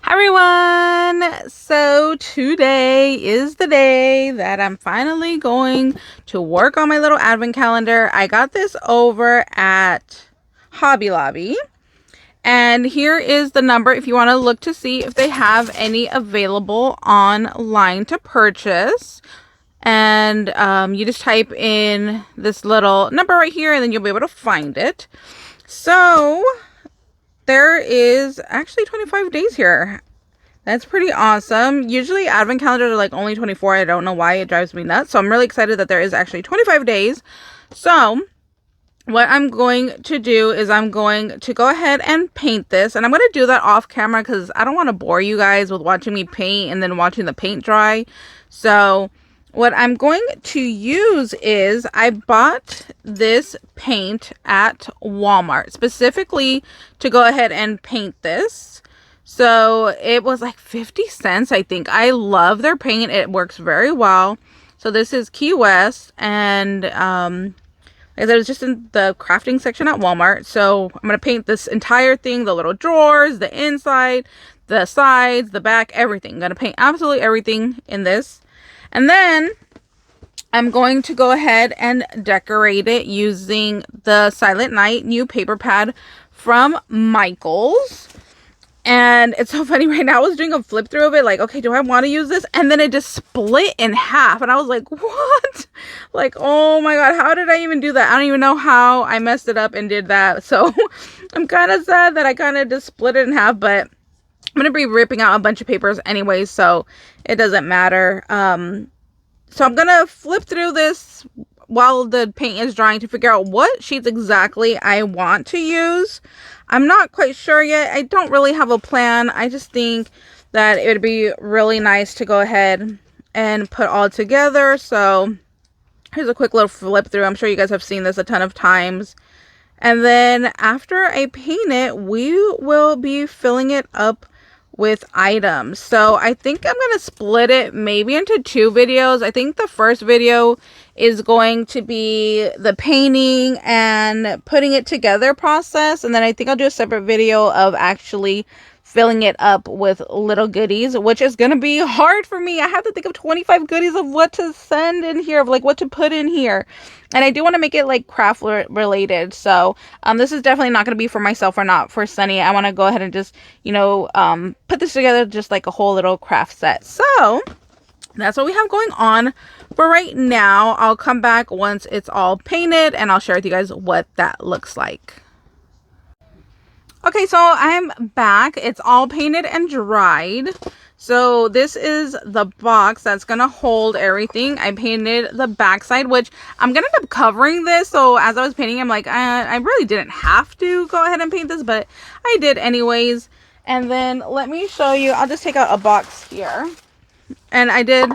Hi everyone! So today is the day that I'm finally going to work on my little advent calendar. I got this over at Hobby Lobby. And here is the number if you want to look to see if they have any available online to purchase. And you just type in this little number right here and then you'll be able to find it. So there is actually 25 days here. That's pretty awesome. Usually advent calendars are like only 24. I don't know why, it drives me nuts. So I'm really excited that there is actually 25 days. So what I'm going to do is I'm going to go ahead and paint this. And I'm going to do that off camera because I don't want to bore you guys with watching me paint and then watching the paint dry. So what I'm going to use is I bought this paint at Walmart specifically to go ahead and paint this. So it was like 50 cents, I think. I love their paint. It works very well. So this is Key West, and like I said, it was just in the crafting section at Walmart. So I'm going to paint this entire thing, the little drawers, the inside, the sides, the back, everything. I'm going to paint absolutely everything in this. And then I'm going to go ahead and decorate it using the Silent Night new paper pad from Michaels. And it's so funny, right now I was doing a flip through of it, like, okay, do I want to use this? And then it just split in half. And I was like, what? Like, oh my God, how did I even do that? I don't even know how I messed it up and did that. So I'm kind of sad that I kind of just split it in half, but I'm going to be ripping out a bunch of papers anyway, so it doesn't matter. So I'm going to flip through this while the paint is drying to figure out what sheets exactly I want to use. I'm not quite sure yet. I don't really have a plan. I just think that it would be really nice to go ahead and put all together. So here's a quick little flip through. I'm sure you guys have seen this a ton of times. And then after I paint it, we will be filling it up with items. So I think I'm going to split it maybe into two videos. I think the first video is going to be the painting and putting it together process. And then I think I'll do a separate video of actually filling it up with little goodies, which is going to be hard for me. I have to think of 25 goodies of what to send in here, of like what to put in here. And I do want to make it like craft related. So this is definitely not going to be for myself or not for Sunny. I want to go ahead and just, you know, put this together just like a whole little craft set. So that's what we have going on for right now. I'll come back once it's all painted and I'll share with you guys what that looks like. Okay, so I'm back. It's all painted and dried. So this is the box that's going to hold everything. I painted the backside, which I'm going to end up covering this. So as I was painting, I'm like, I really didn't have to go ahead and paint this, but I did anyways. And then let me show you. I'll just take out a box here. And I did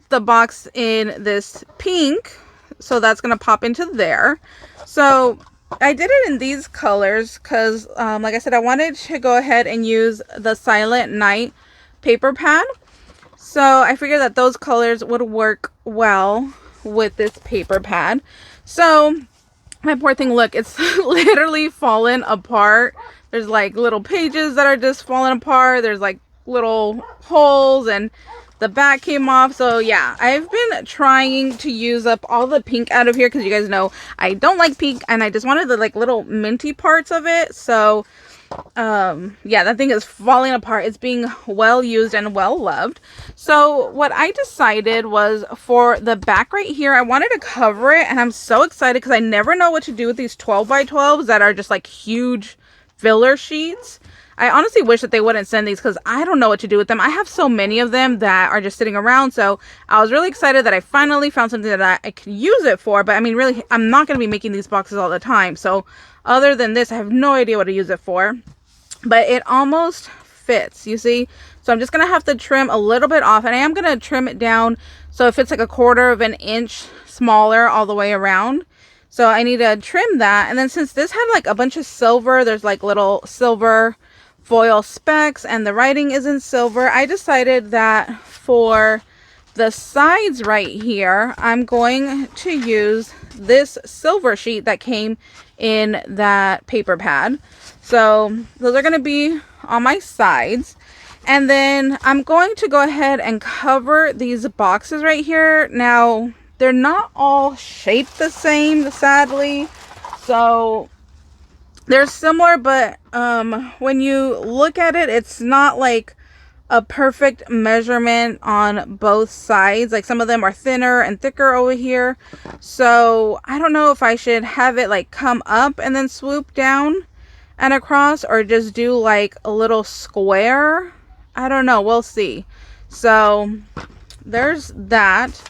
the box in this pink. So that's going to pop into there. So I did it in these colors because, like I said, I wanted to go ahead and use the Silent Night paper pad. So I figured that those colors would work well with this paper pad. So my poor thing, look, it's literally fallen apart. There's like little pages that are just falling apart. There's like little holes and the back came off. So yeah, I've been trying to use up all the pink out of here because you guys know I don't like pink and I just wanted the like little minty parts of it. So yeah, that thing is falling apart. It's being well used and well loved. So what I decided was for the back right here, I wanted to cover it, and I'm so excited because I never know what to do with these 12 by 12s that are just like huge filler sheets. I honestly wish that they wouldn't send these because I don't know what to do with them. I have so many of them that are just sitting around. So I was really excited that I finally found something that I could use it for. But I mean, really, I'm not going to be making these boxes all the time. So other than this, I have no idea what to use it for. But it almost fits, you see. So I'm just going to have to trim a little bit off. And I am going to trim it down so it fits like 1/4 of an inch smaller all the way around. So I need to trim that. And then since this had like a bunch of silver, there's like little silver foil specks and the writing is in silver, I decided that for the sides right here, I'm going to use this silver sheet that came in that paper pad. So those are going to be on my sides. And then I'm going to go ahead and cover these boxes right here. Now, they're not all shaped the same, sadly. So they're similar, but when you look at it, it's not like a perfect measurement on both sides. Like some of them are thinner and thicker over here. So I don't know if I should have it like come up and then swoop down and across, or just do like a little square. I don't know, we'll see. So there's that.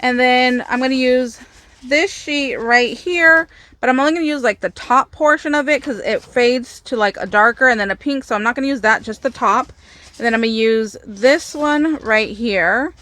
And then I'm going to use this sheet right here, but I'm only going to use like the top portion of it because it fades to like a darker and then a pink. So I'm not going to use that, just the top. And then I'm going to use this one right here.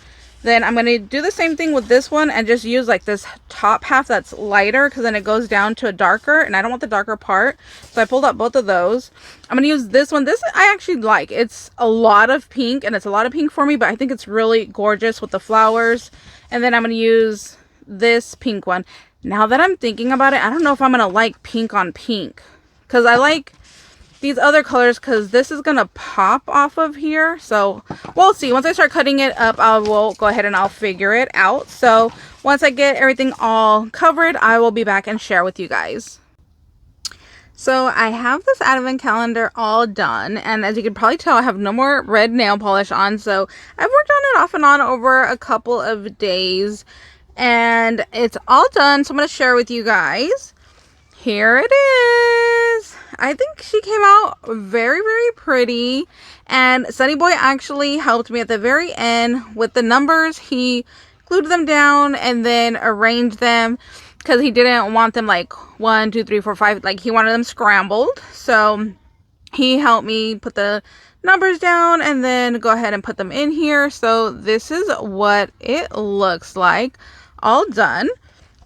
Then I'm going to do the same thing with this one and just use like this top half that's lighter, because then it goes down to a darker, and I don't want the darker part. So I pulled out both of those. I'm going to use this one. This I actually like. It's a lot of pink, and it's a lot of pink for me, but I think it's really gorgeous with the flowers. And then I'm going to use this pink one. Now that I'm thinking about it, I don't know if I'm going to like pink on pink, because I like these other colors, because this is gonna pop off of here. So we'll see. Once I start cutting it up, I will go ahead and I'll figure it out. So once I get everything all covered, I will be back and share with you guys. So I have this advent calendar all done, and as you can probably tell, I have no more red nail polish on. So I've worked on it off and on over a couple of days, and it's all done. So I'm going to share with you guys. Here it is. I think she came out very, very pretty. And Sunny Boy actually helped me at the very end with the numbers. He glued them down and then arranged them, because he didn't want them like 1, 2, 3, 4, 5. Like he wanted them scrambled. So he helped me put the numbers down and then go ahead and put them in here. So this is what it looks like, all done.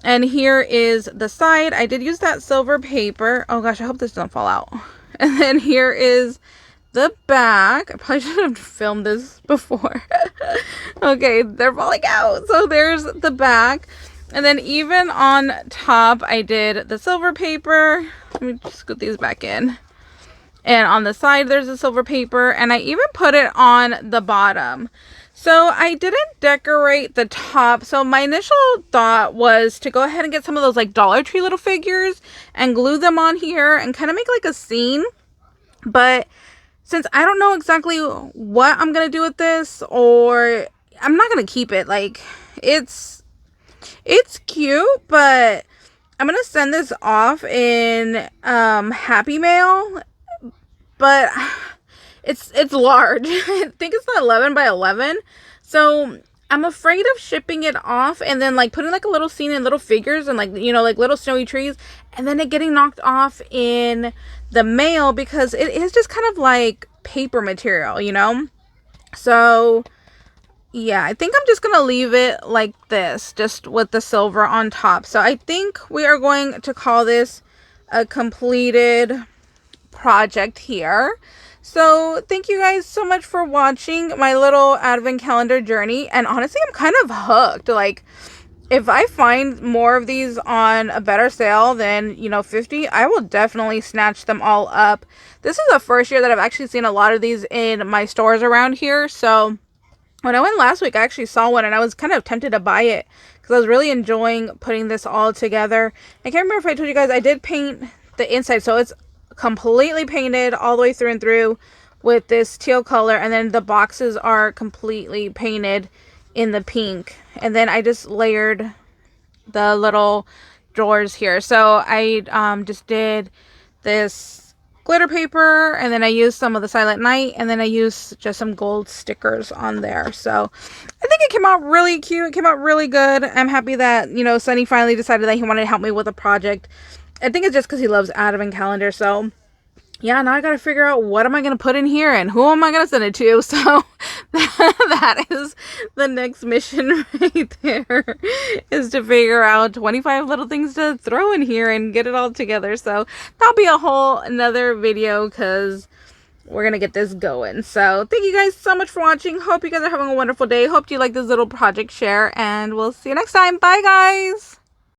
And here is the side. I did use that silver paper. Oh gosh, I hope this doesn't fall out. And then here is the back. I probably should have filmed this before. Okay, they're falling out. So there's the back. And then even on top, I did the silver paper. Let me just scoot these back in. And on the side, there's the silver paper. And I even put it on the bottom. So I didn't decorate the top. So my initial thought was to go ahead and get some of those like Dollar Tree little figures and glue them on here and kind of make like a scene. But since I don't know exactly what I'm going to do with this, or I'm not going to keep it. Like it's cute, but I'm going to send this off in Happy Mail. But it's large. I think it's not 11 by 11. So I'm afraid of shipping it off and then like putting like a little scene in little figures and like, you know, like little snowy trees, and then it getting knocked off in the mail, because it is just kind of like paper material, you know? So yeah, I think I'm just going to leave it like this, just with the silver on top. So I think we are going to call this a completed project here. So thank you guys so much for watching my little advent calendar journey. And honestly, I'm kind of hooked. Like, if I find more of these on a better sale than, you know, 50, I will definitely snatch them all up. This is the first year that I've actually seen a lot of these in my stores around here. So when I went last week, I actually saw one and I was kind of tempted to buy it, because I was really enjoying putting this all together. I can't remember if I told you guys, I did paint the inside. So it's completely painted all the way through and through with this teal color, and then the boxes are completely painted in the pink, and then I just layered the little drawers here. So I just did this glitter paper, and then I used some of the Silent Night, and then I used just some gold stickers on there. So I think it came out really cute. It came out really good. I'm happy that, you know, Sunny finally decided that he wanted to help me with a project. I think it's just because he loves advent calendar. So yeah, now I got to figure out what am I going to put in here and who am I going to send it to. So that is the next mission right there, is to figure out 25 little things to throw in here and get it all together. So that'll be a whole another video, because we're going to get this going. So thank you guys so much for watching. Hope you guys are having a wonderful day. Hope you like this little project share, and we'll see you next time. Bye guys.